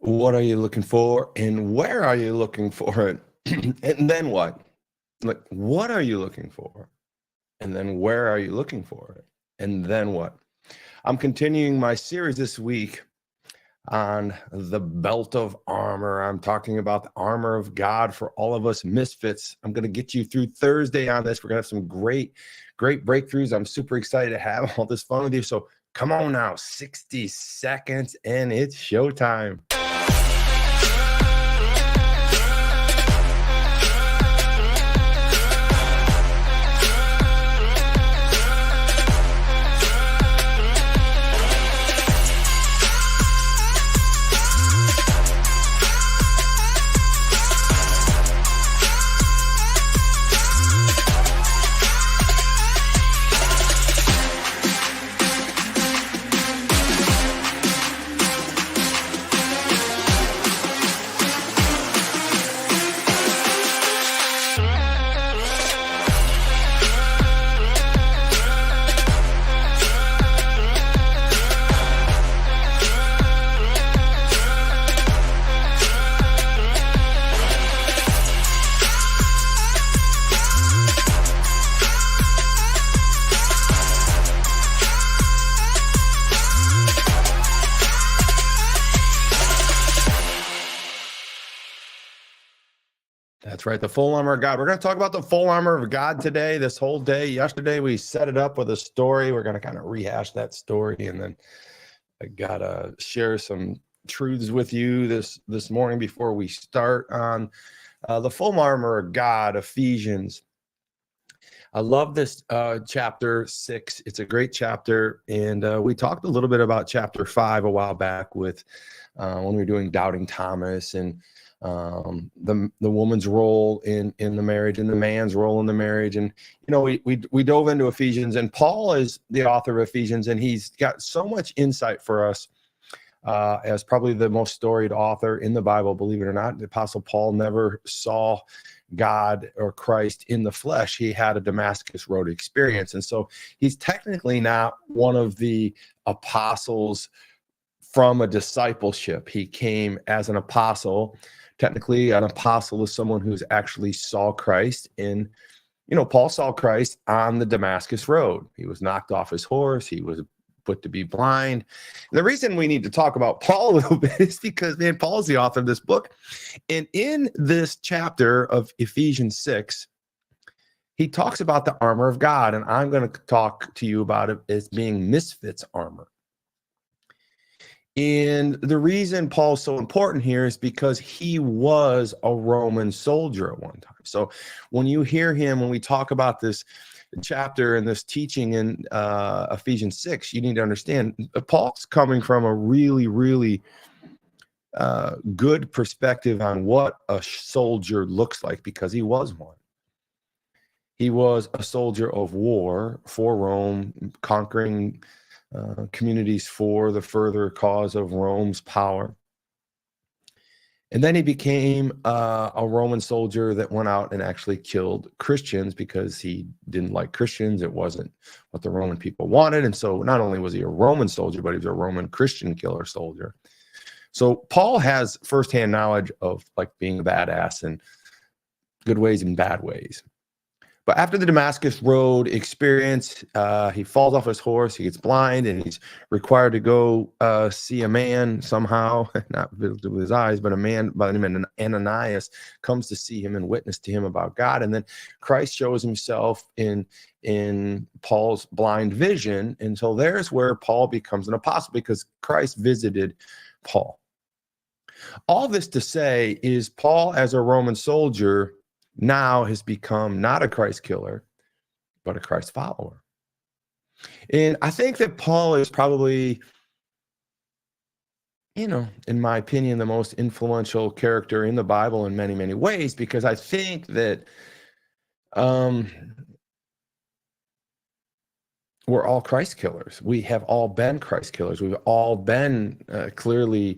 What are you looking for, and where are you looking for it? And then what? Like, what are you looking for? And then where are you looking for it? And then what? I'm continuing my series this week on the belt of armor. I'm talking about the armor of God for all of us misfits. I'm going to get you through Thursday on this. We're going to have some great breakthroughs. I'm super excited to have all this fun with you. So come on now, 60 seconds and it's showtime. That's right, the full armor of God. We're going to talk about the full armor of God today, this whole day. Yesterday, we set it up with a story. We're going to kind of rehash that story, and then I got to share some truths with you this morning before we start on the full armor of God, Ephesians. I love this chapter 6. It's a great chapter, and we talked a little bit about chapter 5 a while back with when we were doing Doubting Thomas and the woman's role in the marriage and the man's role in the marriage. And we dove into Ephesians, and Paul is the author of Ephesians, and he's got so much insight for us as probably the most storied author in the Bible. Believe it or not, the Apostle Paul never saw God or Christ in the flesh. He had a Damascus Road experience, and so he's technically not one of the apostles from a discipleship. He came as an apostle. Technically, an apostle is someone who's actually saw Christ in, Paul saw Christ on the Damascus Road. He was knocked off his horse. He was put to be blind. And the reason we need to talk about Paul a little bit is because, man, Paul is the author of this book. And in this chapter of Ephesians 6, he talks about the armor of God. And I'm going to talk to you about it as being misfits armor. And the reason Paul's so important here is because he was a Roman soldier at one time. So when you hear him, when we talk about this chapter and this teaching in Ephesians 6, you need to understand Paul's coming from a really, really good perspective on what a soldier looks like, because he was one. He was a soldier of war for Rome, conquering communities for the further cause of Rome's power. And then he became a Roman soldier that went out and actually killed Christians because he didn't like Christians. It wasn't what the Roman people wanted. And so not only was he a Roman soldier, but he was a Roman Christian killer soldier. So Paul has firsthand knowledge of like being a badass in good ways and bad ways. But after the Damascus Road experience, he falls off his horse, he gets blind, and he's required to go see a man somehow, not with his eyes, but a man by the name of Ananias comes to see him and witness to him about God. And then Christ shows himself in Paul's blind vision. And so there's where Paul becomes an apostle, because Christ visited Paul. All this to say is Paul, as a Roman soldier, now has become not a Christ killer, but a Christ follower. And I think that Paul is probably, in my opinion, the most influential character in the Bible in many, many ways, because I think that we're all Christ killers. We have all been Christ killers. We've all been clearly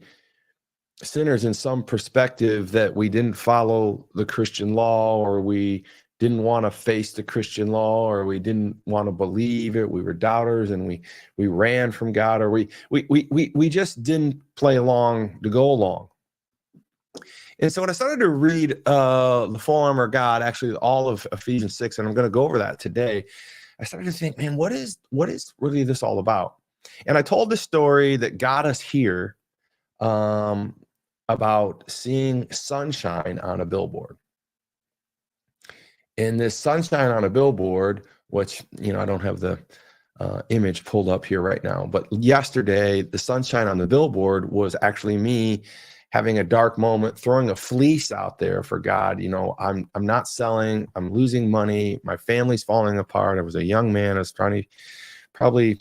sinners in some perspective, that we didn't follow the Christian law, or we didn't want to face the Christian law, or we didn't want to believe it. We were doubters, and we ran from God, or we just didn't play along to go along. And so when I started to read the full armor of God, actually all of Ephesians 6, and I'm going to go over that today, I started to think, man, what is really this all about? And I told the story that got us here about seeing sunshine on a billboard. And this sunshine on a billboard, which, I don't have the image pulled up here right now, but yesterday, the sunshine on the billboard was actually me having a dark moment, throwing a fleece out there for God. I'm not selling, I'm losing money, my family's falling apart. I was a young man, I was probably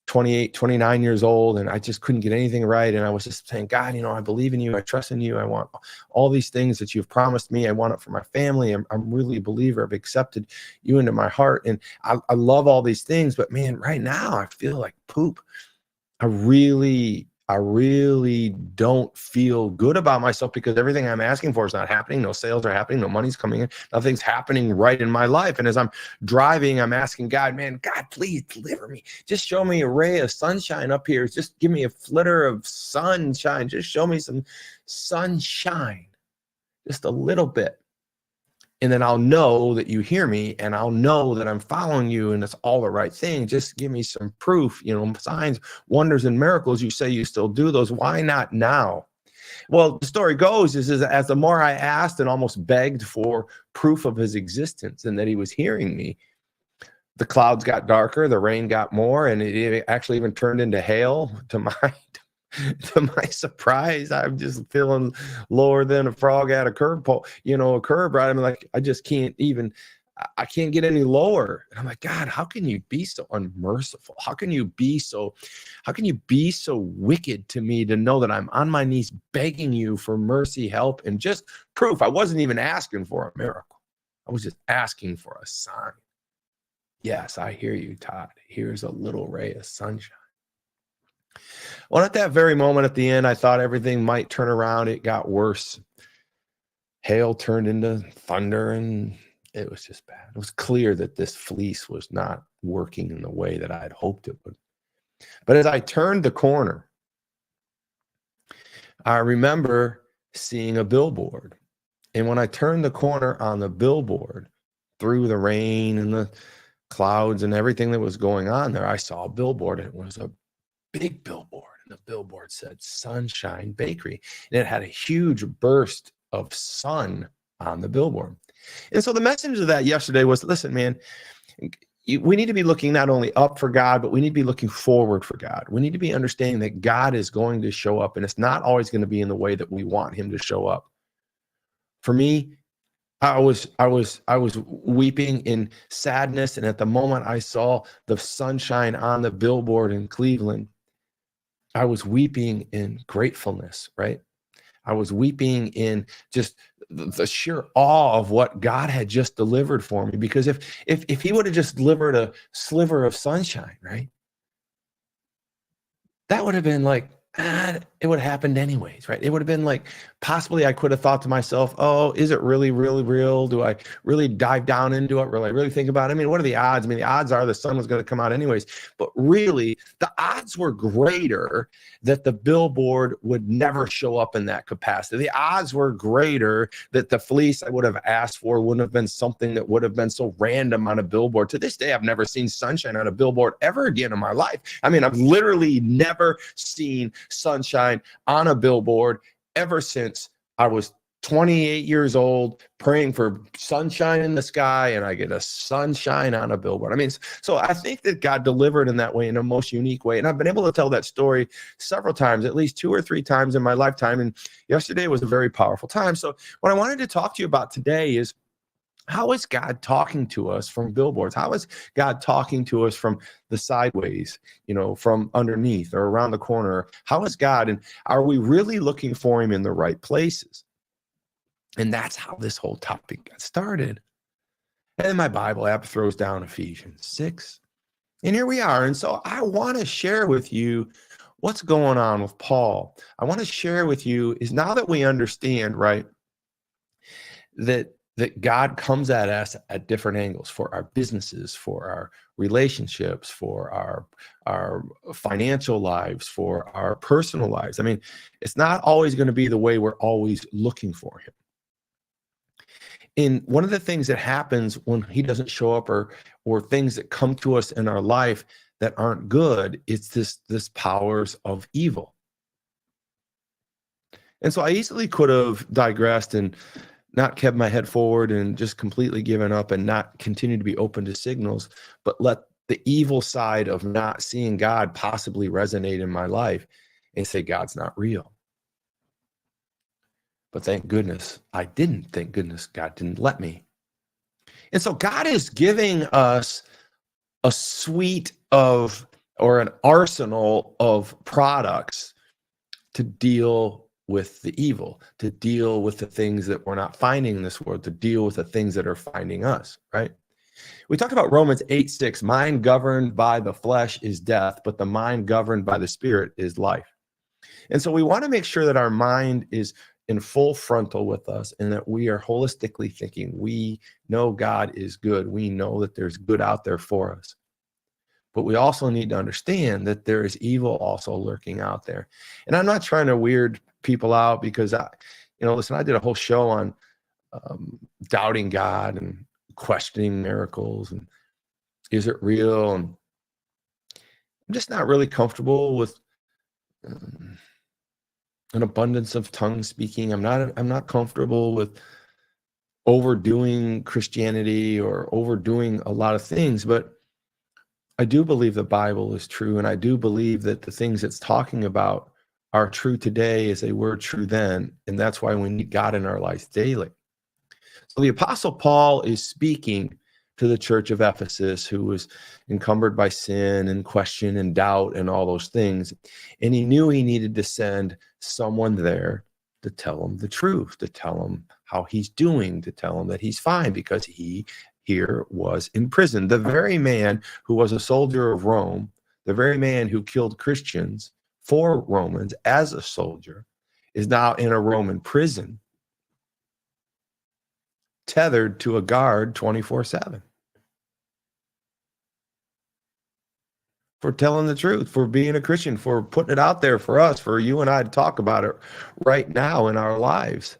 28, 29 years old, and I just couldn't get anything right. And I was just saying, God, I believe in you, I trust in you, I want all these things that you've promised me, I want it for my family. I'm really a believer, I've accepted you into my heart, and I love all these things, but man, right now I feel like poop. I really don't feel good about myself because everything I'm asking for is not happening. No sales are happening. No money's coming in. Nothing's happening right in my life. And as I'm driving, I'm asking God, man, God, please deliver me. Just show me a ray of sunshine up here. Just give me a flitter of sunshine. Just show me some sunshine, just a little bit. And then I'll know that you hear me, and I'll know that I'm following you, and it's all the right thing. Just give me some proof, signs, wonders, and miracles. You say you still do those. Why not now? Well, the story goes is as the more I asked and almost begged for proof of his existence and that he was hearing me, the clouds got darker, the rain got more, and it actually even turned into hail. To my surprise, I'm just feeling lower than a frog at a curb pole, a curb, right? I'm like, I can't get any lower. And I'm like, God, how can you be so unmerciful? How can you be so wicked to me to know that I'm on my knees begging you for mercy, help, and just proof? I wasn't even asking for a miracle. I was just asking for a sign. Yes, I hear you, Todd. Here's a little ray of sunshine. Well, at that very moment at the end, I thought everything might turn around. It got worse. Hail turned into thunder, and it was just bad. It was clear that this fleece was not working in the way that I had hoped it would. But as I turned the corner, I remember seeing a billboard. And when I turned the corner on the billboard, through the rain and the clouds and everything that was going on there, I saw a billboard. It was a big billboard, and the billboard said Sunshine Bakery, and it had a huge burst of sun on the billboard. And so the message of that yesterday was, listen, man, we need to be looking not only up for God, but we need to be looking forward for God. We need to be understanding that God is going to show up, and it's not always going to be in the way that we want him to show up. For me, I was weeping in sadness, and at the moment I saw the sunshine on the billboard in Cleveland, I was weeping in gratefulness, right? I was weeping in just the sheer awe of what God had just delivered for me. Because if he would have just delivered a sliver of sunshine, right, that would have been like, it would have happened anyways, right? It would have been like, possibly I could have thought to myself, oh, is it really, really real? Do I really dive down into it? Will I really think about it? I mean, what are the odds? I mean, the odds are the sun was going to come out anyways, but really the odds were greater that the billboard would never show up in that capacity. The odds were greater that the fleece I would have asked for wouldn't have been something that would have been so random on a billboard. To this day, I've never seen sunshine on a billboard ever again in my life. I mean, I've literally never seen sunshine on a billboard ever since I was 28 years old, praying for sunshine in the sky, and I get a sunshine on a billboard. I mean, so I think that God delivered in that way, in a most unique way. And I've been able to tell that story several times, at least 2 or 3 times in my lifetime. And yesterday was a very powerful time. So what I wanted to talk to you about today is, how is God talking to us from billboards? How is God talking to us from the sideways, from underneath or around the corner? How is God, and are we really looking for him in the right places? And that's how this whole topic got started. And then my Bible app throws down Ephesians 6. And here we are. And so I want to share with you what's going on with Paul. I want to share with you is, now that we understand, right, that that God comes at us at different angles for our businesses, for our relationships, for our financial lives, for our personal lives. I mean, it's not always going to be the way we're always looking for him. And one of the things that happens when he doesn't show up, or things that come to us in our life that aren't good, it's this powers of evil. And so I easily could have digressed and not kept my head forward and just completely given up and not continue to be open to signals, but let the evil side of not seeing God possibly resonate in my life and say, God's not real. But thank goodness I didn't. Thank goodness God didn't let me. And so God is giving us a suite of, or an arsenal of products to deal with the evil, to deal with the things that we're not finding in this world, to deal with the things that are finding us, right? We talked about Romans 8:6, mind governed by the flesh is death, but the mind governed by the spirit is life. And so we want to make sure that our mind is in full frontal with us and that we are holistically thinking. We know God is good. We know that there's good out there for us. But we also need to understand that there is evil also lurking out there. And I'm not trying to weird people out, because listen, I did a whole show on doubting God and questioning miracles and is it real? And I'm just not really comfortable with an abundance of tongue speaking. I'm not comfortable with overdoing Christianity or overdoing a lot of things, but I do believe the Bible is true, and I do believe that the things it's talking about are true today as they were true then, and that's why we need God in our lives daily. So the Apostle Paul is speaking to the church of Ephesus, who was encumbered by sin and question and doubt and all those things, and he knew he needed to send someone there to tell him the truth, to tell him how he's doing, to tell him that he's fine, because he here was in prison. The very man who was a soldier of Rome, the very man who killed Christians for Romans as a soldier, is now in a Roman prison, tethered to a guard 24/7. For telling the truth, for being a Christian, for putting it out there for us, for you and I to talk about it right now in our lives.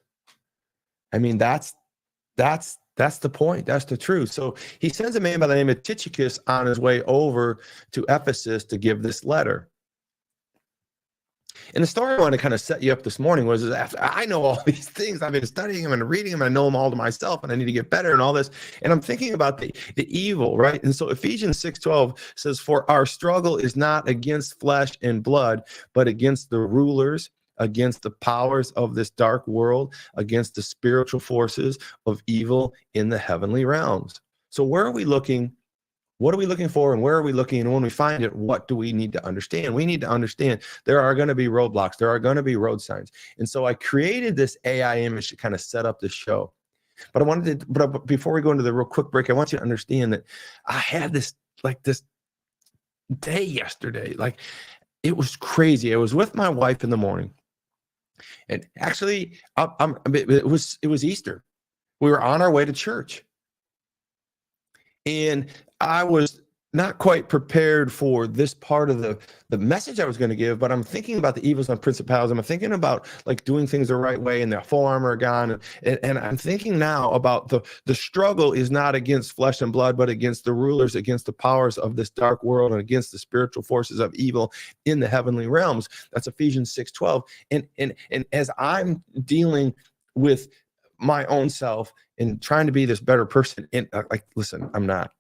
I mean, that's the point. That's the truth. So he sends a man by the name of Tychicus on his way over to Ephesus to give this letter. And the story I want to kind of set you up this morning was, after I know all these things, I've been studying them and reading them, and I know them all to myself, and I need to get better and all this. And I'm thinking about the evil, right? And so Ephesians 6:12 says, for our struggle is not against flesh and blood, but against the rulers, against the powers of this dark world, against the spiritual forces of evil in the heavenly realms. So where are we looking? What are we looking for, and where are we looking? And when we find it, what do we need to understand? We need to understand there are going to be roadblocks. There are going to be road signs. And so I created this AI image to kind of set up this show. But but before we go into the real quick break, I want you to understand that I had this day yesterday. Like, it was crazy. I was with my wife in the morning, and actually it was Easter. We were on our way to church. And I was not quite prepared for this part of the message I was going to give, but I'm thinking about the evils and principalities. I'm thinking about like doing things the right way and the full armor of God. And I'm thinking now about the struggle is not against flesh and blood, but against the rulers, against the powers of this dark world, and against the spiritual forces of evil in the heavenly realms. That's Ephesians 6:12. And as I'm dealing with my own self and trying to be this better person, and listen, I'm not.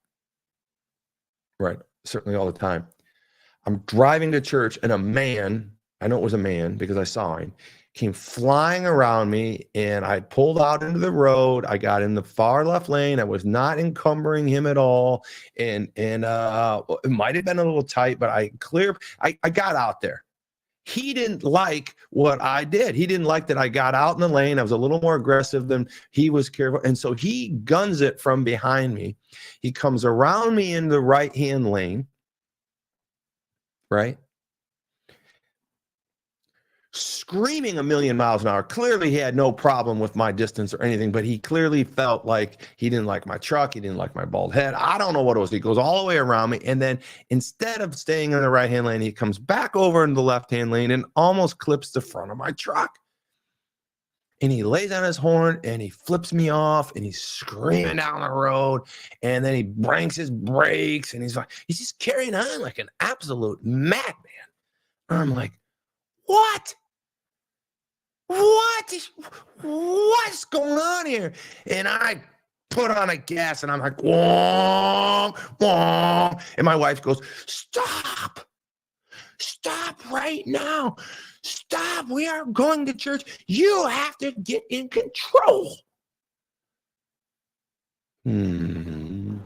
Right. Certainly all the time. I'm driving to church, and a man, I know it was a man because I saw him, came flying around me, and I pulled out into the road. I got in the far left lane. I was not encumbering him at all. And it might have been a little tight, but I got out there. He didn't like what I did. He didn't like that I got out in the lane. I was a little more aggressive than he was careful. And so he guns it from behind me. He comes around me in the right-hand lane, right? screaming a million miles an hour. Clearly, he had no problem with my distance or anything, but he clearly felt like he didn't like my truck. He didn't like my bald head. I don't know what it was. He goes all the way around me. And then instead of staying in the right-hand lane, he comes back over into the left-hand lane and almost clips the front of my truck. And he lays on his horn and he flips me off and he's screaming down the road. And then he banks his brakes and he's just carrying on like an absolute madman. And I'm like, what? What's going on here? And I put on a gas and I'm like, wong, wong. And my wife goes, stop right now. Stop. We are going to church. You have to get in control. I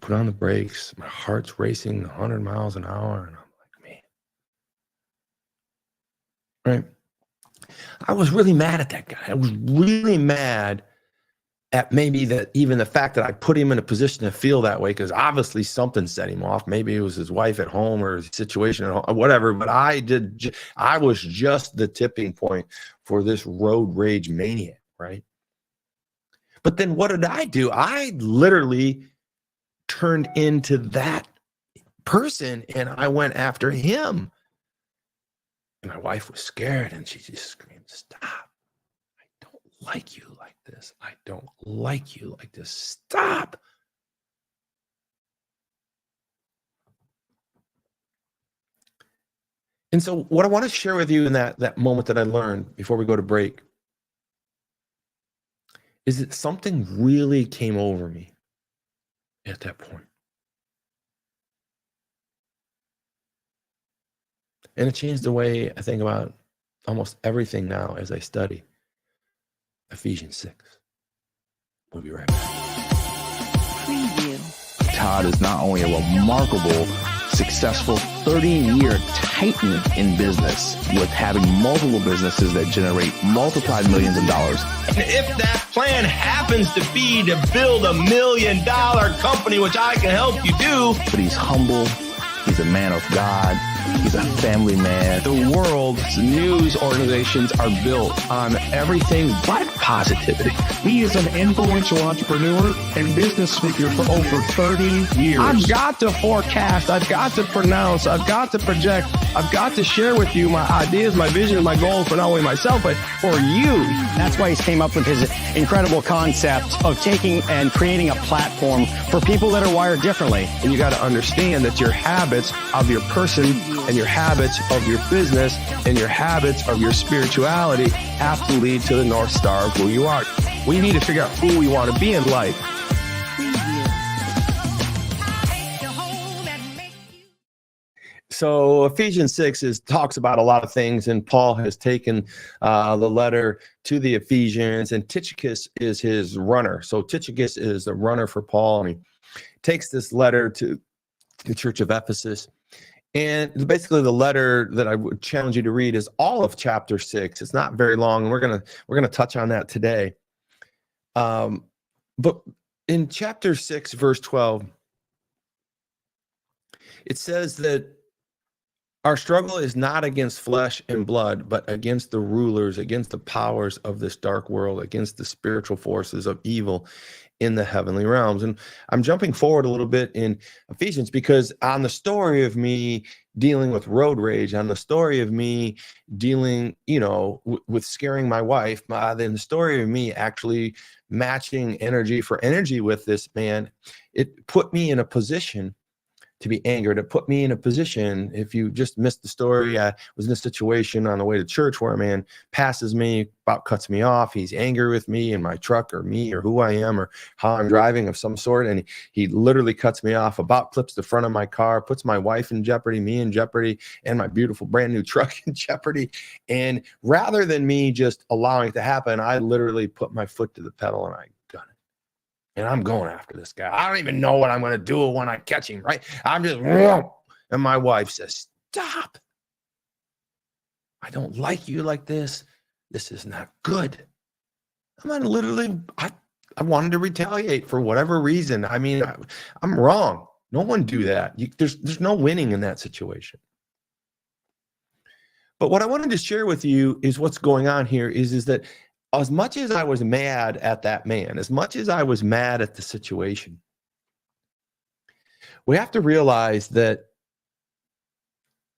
put on the brakes. My heart's racing 100 miles an hour. And I'm like, man. Right. I was really mad at that guy. I was really mad at maybe that even the fact that I put him in a position to feel that way, because obviously something set him off. Maybe it was his wife at home or his situation at home, or whatever. But I was just the tipping point for this road rage maniac, right? But then what did I do? I literally turned into that person and I went after him. And my wife was scared and she just screamed, stop. I don't like you like this. I don't like you like this. Stop. And so what I want to share with you in that moment that I learned before we go to break is that something really came over me at that point. And it changed the way I think about almost everything now as I study Ephesians 6. We'll be right back. Preview. Todd is not only a remarkable, successful 30-year titan in business with having multiple businesses that generate multiplied millions of dollars. And if that plan happens to be to build $1 million company, which I can help you do. But he's humble. He's a man of God. He's a family man. The world's news organizations are built on everything but positivity. He is an influential entrepreneur and business speaker for over 30 years. I've got to forecast. I've got to pronounce. I've got to project. I've got to share with you my ideas, my vision, my goals for not only myself, but for you. That's why he's came up with his incredible concept of taking and creating a platform for people that are wired differently. And you got to understand that your habits of your person and your habits of your business and your habits of your spirituality have to lead to the North Star of who you are. We need to figure out who we want to be in life. So Ephesians 6 talks about a lot of things, and Paul has taken the letter to the Ephesians, and Tychicus is his runner. So Tychicus is the runner for Paul, and he takes this letter to the church of Ephesus. And basically the letter that I would challenge you to read is all of chapter 6. It's not very long, and we're gonna touch on that today. But in chapter 6, verse 12, it says that our struggle is not against flesh and blood, but against the rulers, against the powers of this dark world, against the spiritual forces of evil in the heavenly realms. And I'm jumping forward a little bit in Ephesians because on the story of me dealing with road rage, on the story of me dealing, with scaring my wife, then the story of me actually matching energy for energy with this man, it put me in a position to be angered. It put me in a position, if you just missed the story, I was in a situation on the way to church where a man passes me, about cuts me off. He's angry with me and my truck or me or who I am or how I'm driving of some sort. And he literally cuts me off, about clips the front of my car, puts my wife in jeopardy, me in jeopardy, and my beautiful brand new truck in jeopardy. And rather than me just allowing it to happen, I literally put my foot to the pedal and I gun it. And I'm going after this guy. I don't even know what I'm going to do when I catch him, right? I'm just, and my wife says, stop. I don't like you like this. This is not good. I'm not literally, I wanted to retaliate for whatever reason. I mean, I'm wrong. No one do that. There's no winning in that situation. But what I wanted to share with you is what's going on here is that as much as I was mad at that man, as much as I was mad at the situation, we have to realize that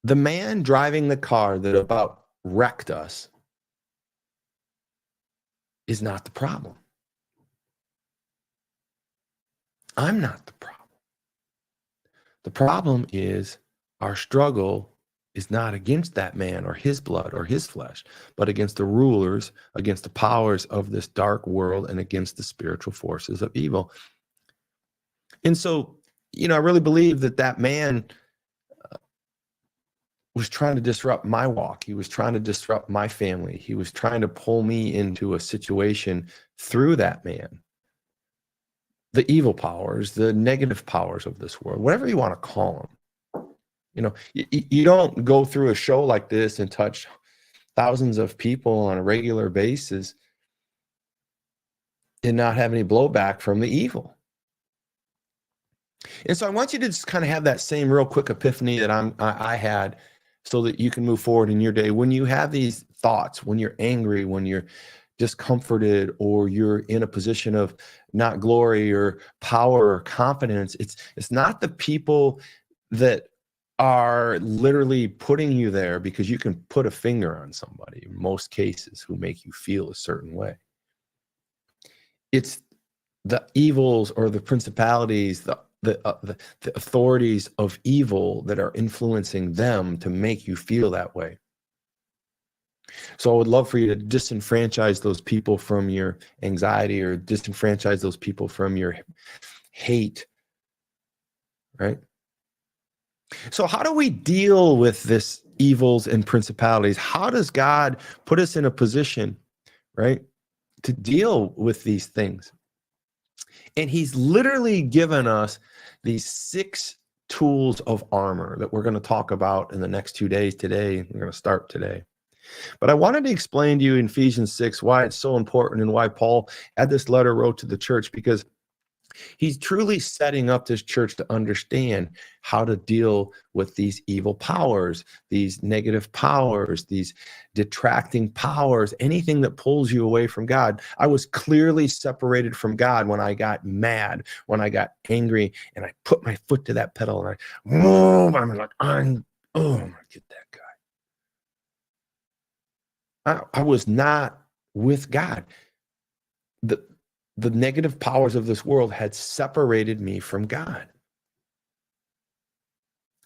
the man driving the car that about wrecked us is not the problem. I'm not the problem. The problem is our struggle is not against that man or his blood or his flesh, but against the rulers, against the powers of this dark world, and against the spiritual forces of evil. And so, I really believe that that man was trying to disrupt my walk. He was trying to disrupt my family. He was trying to pull me into a situation through that man. The evil powers, the negative powers of this world, whatever you want to call them. You don't go through a show like this and touch thousands of people on a regular basis and not have any blowback from the evil. And so I want you to just kind of have that same real quick epiphany that I had, so that you can move forward in your day. When you have these thoughts, when you're angry, when you're discomforted, or you're in a position of not glory or power or confidence, it's not the people that are literally putting you there because you can put a finger on somebody, in most cases, who make you feel a certain way. It's the evils or the principalities, the authorities of evil that are influencing them to make you feel that way. So I would love for you to disenfranchise those people from your anxiety, or disenfranchise those people from your hate, right? So how do we deal with this evils and principalities? How does God put us in a position, right, to deal with these things? And he's literally given us these 6 tools of armor that we're going to talk about in the next 2 days. Today, we're going to start today. But I wanted to explain to you in Ephesians 6 why it's so important, and why Paul had this letter wrote to the church, because he's truly setting up this church to understand how to deal with these evil powers, these negative powers, these detracting powers, anything that pulls you away from God. I was clearly separated from God when I got mad, when I got angry, and I put my foot to that pedal, and I'm like, I'm gonna get that guy. I was not with God. The negative powers of this world had separated me from God.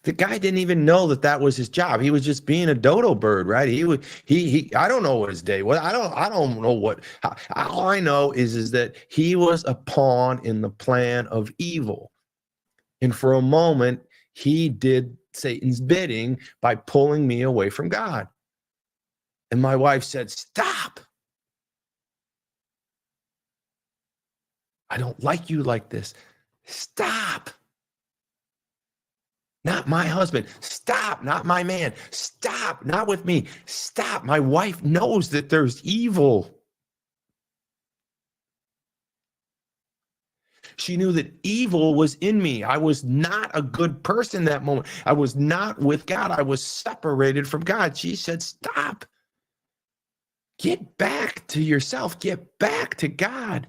The guy didn't even know that was his job. He was just being a dodo bird, right? He I don't know what his day was. I don't know what. All I know is that he was a pawn in the plan of evil. And for a moment, he did Satan's bidding by pulling me away from God. And my wife said, "Stop. I don't like you like this. Stop. Not my husband. Stop. Not my man. Stop. Not with me. Stop. My wife knows that there's evil." She knew that evil was in me. I was not a good person that moment. I was not with God. I was separated from God. She said, "Stop. Get back to yourself. Get back to God."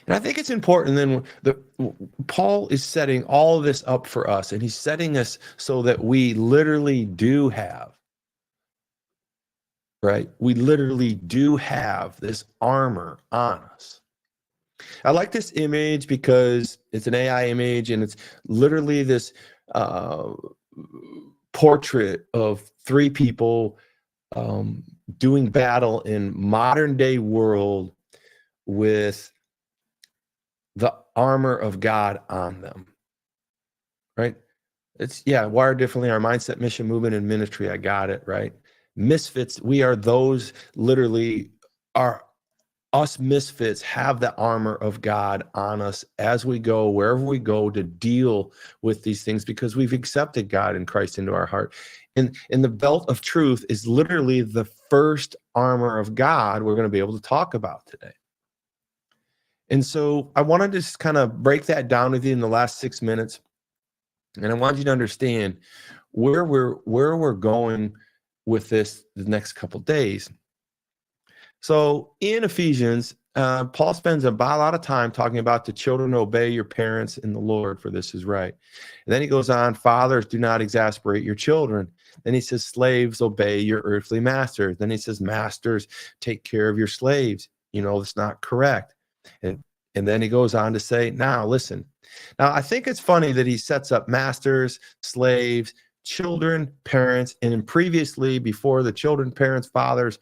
And I think it's important then Paul is setting all of this up for us, and he's setting us so that we literally do have, right? We literally do have this armor on us. I like this image because it's an AI image, and it's literally this portrait of 3 people doing battle in modern day world with the armor of God on them, right? It's, wired differently, our mindset, mission, movement, and ministry. I got it, right? Misfits, we are those, literally, us misfits have the armor of God on us as we go, wherever we go, to deal with these things, because we've accepted God and Christ into our heart. And the belt of truth is literally the first armor of God we're going to be able to talk about today. And so I wanted to just kind of break that down with you in the last 6 minutes. And I want you to understand where we're going with this the next couple days. So in Ephesians, Paul spends about a lot of time talking about the children obey your parents in the Lord, for this is right. And then he goes on, fathers, do not exasperate your children. Then he says, slaves, obey your earthly masters. Then he says, masters, take care of your slaves. You know, it's not correct. And then he goes on to say, now listen. Now, I think it's funny that he sets up masters, slaves, children, parents, and then previously, before the children, parents, fathers,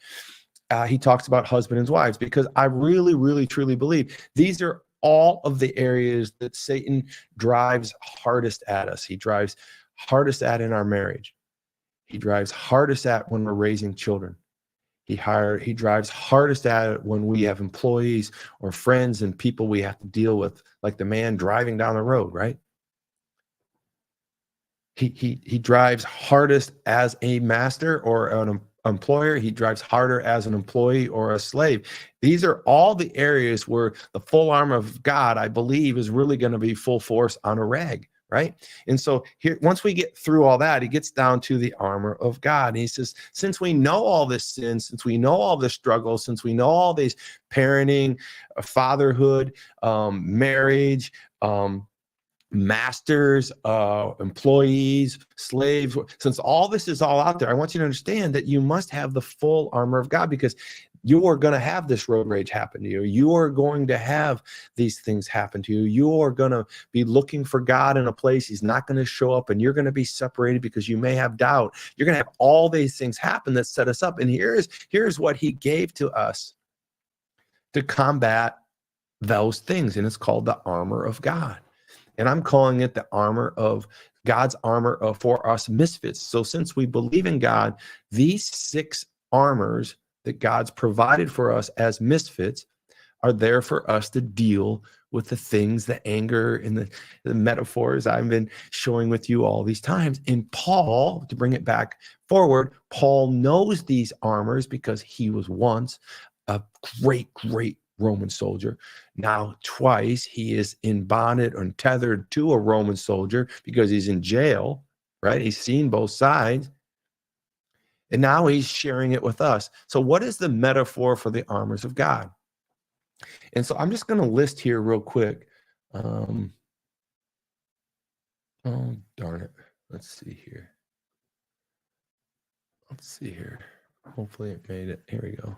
he talks about husbands and wives, because I really, really, truly believe these are all of the areas that Satan drives hardest at us. He drives hardest at in our marriage. He drives hardest at when we're raising children. He drives hardest at it when we have employees or friends and people we have to deal with, like the man driving down the road, right? He drives hardest as a master or an employer. He drives harder as an employee or a slave. These are all the areas where the full armor of God, I believe, is really going to be full force on a rag, right? And so here, once we get through all that, he gets down to the armor of God. And he says, since we know all this sin, since we know all this struggle, since we know all these parenting, fatherhood, marriage, masters, employees, slaves, since all this is all out there, I want you to understand that you must have the full armor of God, because you are going to have this road rage happen to you. You are going to have these things happen to you. You are going to be looking for God in a place he's not going to show up, and you're going to be separated because you may have doubt. You're going to have all these things happen that set us up. And here's what he gave to us to combat those things. And it's called the armor of God. And I'm calling it the armor of God's armor for us misfits. So since we believe in God, these 6 armors that God's provided for us as misfits are there for us to deal with the things, the anger and the metaphors I've been showing with you all these times. And Paul, to bring it back forward, Paul knows these armors because he was once a great Roman soldier. Now twice he is in bonded or tethered to a Roman soldier because he's in jail, right? He's seen both sides. And now he's sharing it with us. So what is the metaphor for the armors of God? And so I'm just going to list here real quick. Oh, darn it. Let's see here. Hopefully it made it. Here we go.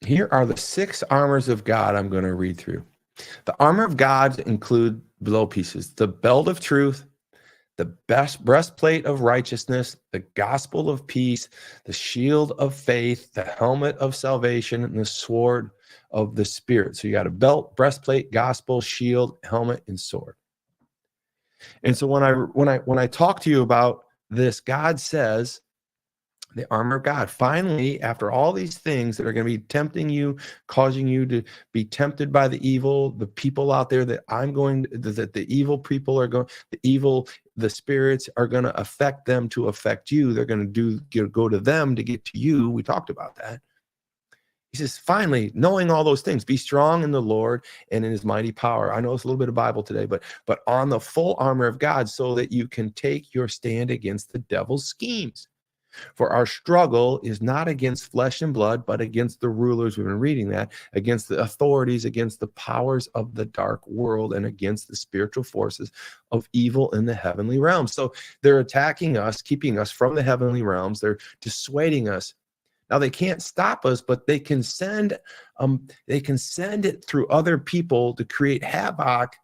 Here are the 6 armors of God I'm going to read through. The armor of God include below pieces: the belt of truth, the best breastplate of righteousness, the gospel of peace, the shield of faith, the helmet of salvation, and the sword of the Spirit. So you got a belt, breastplate, gospel, shield, helmet, and sword. And so when I talk to you about this, God says, the armor of God. Finally, after all these things that are going to be tempting you, causing you to be tempted by the evil, the people out there that the evil people are going, the spirits are going to affect them to affect you. They're going to go to them to get to you. We talked about that. He says, finally, knowing all those things, be strong in the Lord and in his mighty power. I know it's a little bit of Bible today, but on the full armor of God, so that you can take your stand against the devil's schemes. For our struggle is not against flesh and blood, but against the rulers. We've been reading that, against the authorities, against the powers of the dark world, and against the spiritual forces of evil in the heavenly realms. So they're attacking us, keeping us from the heavenly realms. They're dissuading us. Now they can't stop us, but they can send it through other people to create havoc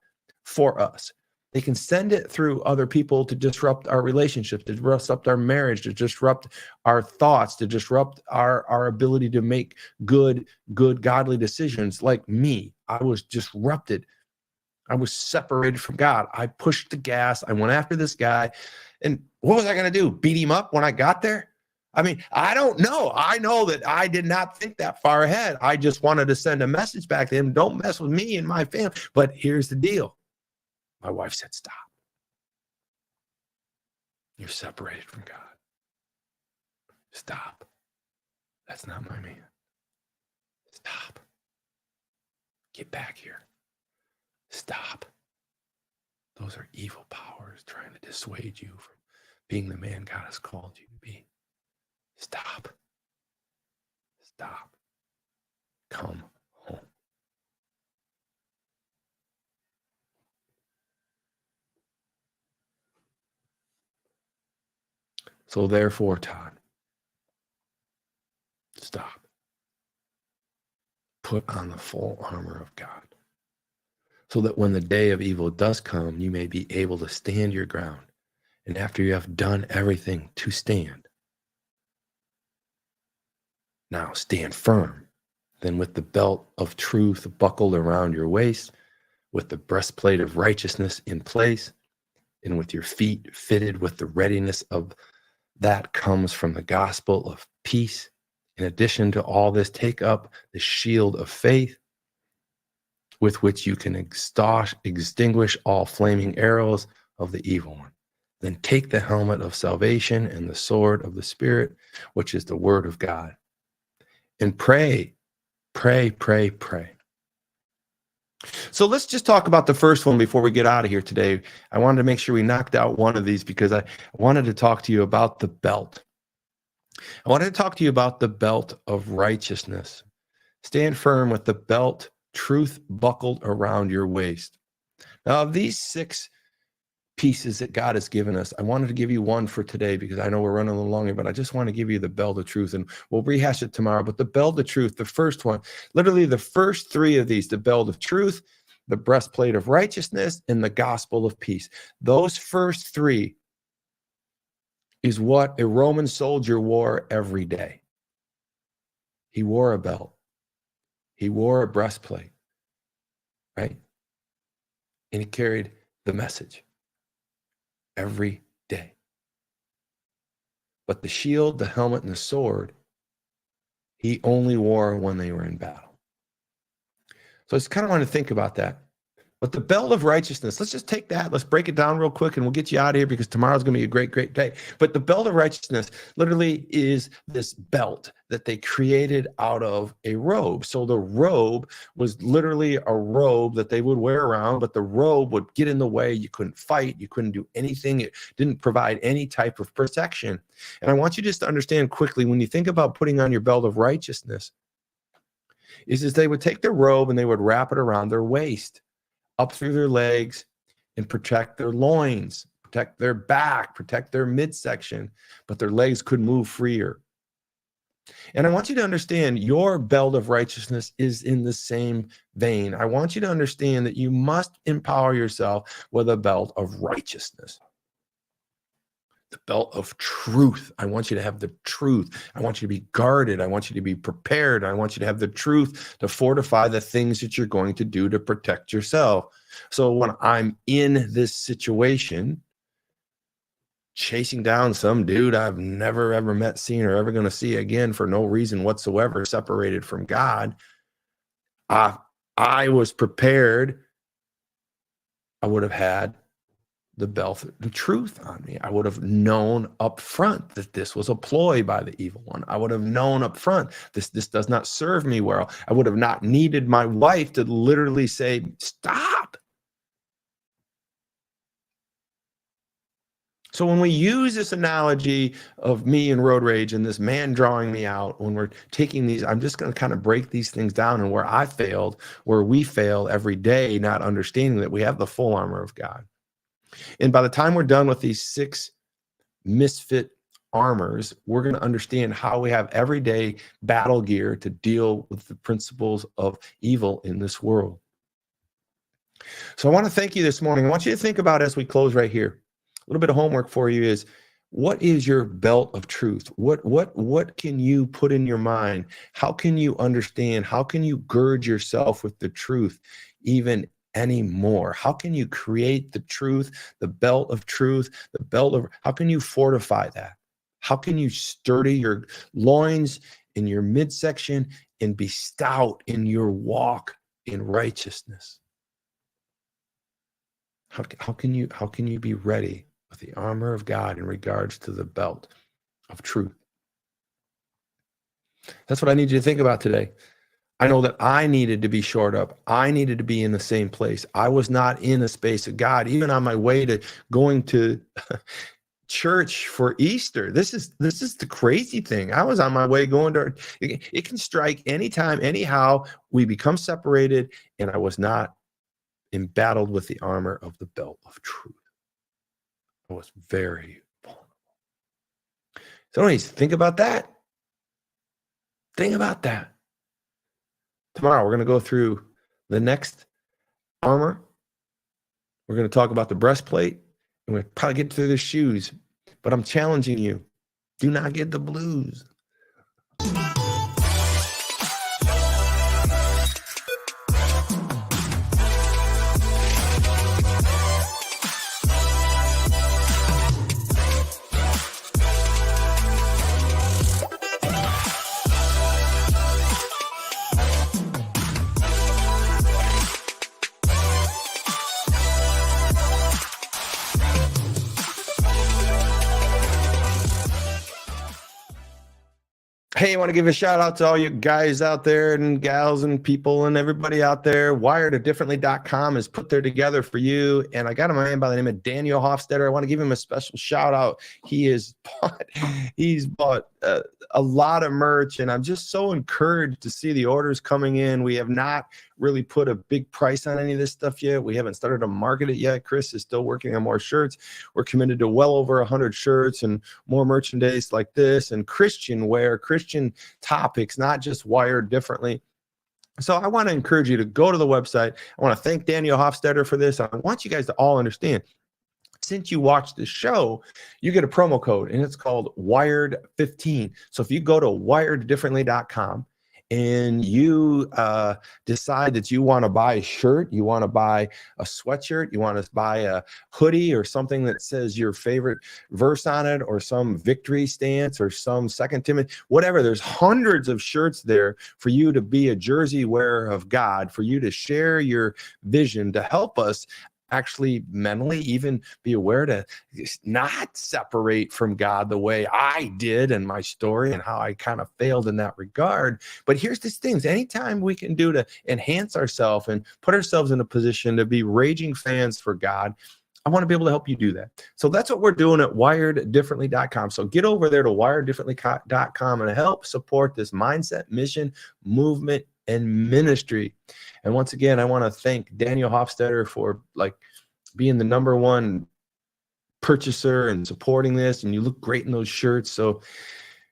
for us. They can send it through other people to disrupt our relationships, to disrupt our marriage, to disrupt our thoughts, to disrupt our ability to make good, godly decisions. Like me, I was disrupted. I was separated from God. I pushed the gas. I went after this guy. And what was I going to do? Beat him up when I got there? I mean, I don't know. I know that I did not think that far ahead. I just wanted to send a message back to him. Don't mess with me and my family. But here's the deal. My wife said, stop. You're separated from God. Stop. That's not my man. Stop. Get back here. Stop. Those are evil powers trying to dissuade you from being the man God has called you to be. Stop. Stop. Come home. So therefore, Todd, stop. Put on the full armor of God, so that when the day of evil does come, you may be able to stand your ground. And after you have done everything to stand, now stand firm. Then with the belt of truth buckled around your waist, with the breastplate of righteousness in place, and with your feet fitted with the readiness of that comes from the gospel of peace. In addition to all this, take up the shield of faith, with which you can extinguish all flaming arrows of the evil one. Then take the helmet of salvation and the sword of the Spirit, which is the word of God. And pray, pray, pray, pray. So let's just talk about the first one before we get out of here today. I wanted to make sure we knocked out one of these because I wanted to talk to you about the belt. I wanted to talk to you about the belt of righteousness. Stand firm with the belt, truth buckled around your waist. Now, of these 6 pieces that God has given us, I wanted to give you one for today because I know we're running a little longer, but I just want to give you the belt of truth, and we'll rehash it tomorrow. But the belt of truth, the first one, literally the first 3 of these, the belt of truth, the breastplate of righteousness, and the gospel of peace. Those first 3 is what a Roman soldier wore every day. He wore a belt. He wore a breastplate, right? And he carried the message every day. But the shield, the helmet, and the sword, he only wore when they were in battle. So I just kind of want to think about that. But the belt of righteousness, let's just take that. Let's break it down real quick and we'll get you out of here because tomorrow's going to be a great, great day. But the belt of righteousness literally is this belt that they created out of a robe. So the robe was literally a robe that they would wear around, but the robe would get in the way. You couldn't fight. You couldn't do anything. It didn't provide any type of protection. And I want you just to understand quickly, when you think about putting on your belt of righteousness, is they would take the robe and they would wrap it around their waist, up through their legs, and protect their loins, protect their back, protect their midsection, but their legs could move freer. And I want you to understand your belt of righteousness is in the same vein. I want you to understand that you must empower yourself with a belt of righteousness. The belt of truth. I want you to have the truth. I want you to be guarded. I want you to be prepared. I want you to have the truth to fortify the things that you're going to do to protect yourself. So when I'm in this situation, chasing down some dude I've never, ever met, seen, or ever going to see again for no reason whatsoever, separated from God, I was prepared. I would have had the belt, the truth on me. I would have known up front that this was a ploy by the evil one. I would have known up front this does not serve me well. I would have not needed my wife to literally say, stop. So when we use this analogy of me and road rage and this man drawing me out, when we're taking these, I'm just going to kind of break these things down, and where I failed, where we fail every day, not understanding that we have the full armor of God. And by the time we're done with these 6 misfit armors, we're going to understand how we have everyday battle gear to deal with the principles of evil in this world. So I want to thank you this morning. I want you to think about, as we close right here, a little bit of homework for you is, what is your belt of truth? What can you put in your mind? How can you understand? How can you gird yourself with the truth even anymore? How can you create the truth, the belt of truth, how can you fortify that? How can you sturdy your loins in your midsection and be stout in your walk in righteousness? How can you be ready with the armor of God in regards to the belt of truth? That's what I need you to think about today. I know that I needed to be shored up. I needed to be in the same place. I was not in the space of God, even on my way to going to church for Easter. This is the crazy thing. I was on my way going to, it can strike anytime, anyhow. We become separated, and I was not embattled with the armor of the belt of truth. I was very vulnerable. So anyways, think about that. Think about that. Tomorrow, we're going to go through the next armor. We're going to talk about the breastplate, and we'll probably get through the shoes. But I'm challenging you. Do not get the blues. Hey, I want to give a shout out to all you guys out there and gals and people and everybody out there. Wireditdifferently.com is put there together for you. And I got a man by the name of Daniel Hofstetter. I want to give him a special shout out. He's bought a lot of merch, and I'm just so encouraged to see the orders coming in. We have not really put a big price on any of this stuff yet. We haven't started to market it yet. Chris is still working on more shirts. We're committed to well over 100 shirts and more merchandise like this, and Christian wear, Christian topics, not just Wired Differently. So I want to encourage you to go to the website. I want to thank Daniel Hofstetter for this. I want you guys to all understand, since you watch the show, you get a promo code, and it's called Wired15. So if you go to wireddifferently.com and you decide that you want to buy a shirt, you want to buy a sweatshirt, you want to buy a hoodie or something that says your favorite verse on it, or some victory stance, or some 2 Timothy, whatever, there's hundreds of shirts there for you to be a jersey wearer of God, for you to share your vision, to help us actually mentally even be aware to not separate from God the way I did in my story and how I kind of failed in that regard. But here's these things, anytime we can do to enhance ourselves and put ourselves in a position to be raging fans for God, I want to be able to help you do that. So that's what we're doing at wireddifferently.com. So get over there to wireddifferently.com and help support this mindset, mission, movement, and ministry. And once again, I want to thank Daniel Hofstetter for being the #1 purchaser and supporting this. And you look great in those shirts. So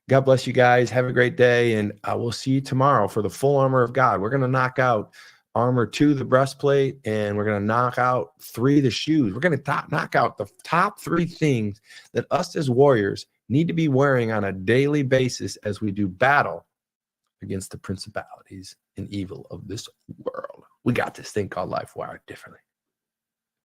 God bless you guys. Have a great day. And I will see you tomorrow for the full armor of God. We're going to knock out armor 2, the breastplate, and we're going to knock out 3, the shoes. We're going to knock out the top 3 things that us as warriors need to be wearing on a daily basis as we do battle against the principalities and evil of this world. We got this thing called life wired differently.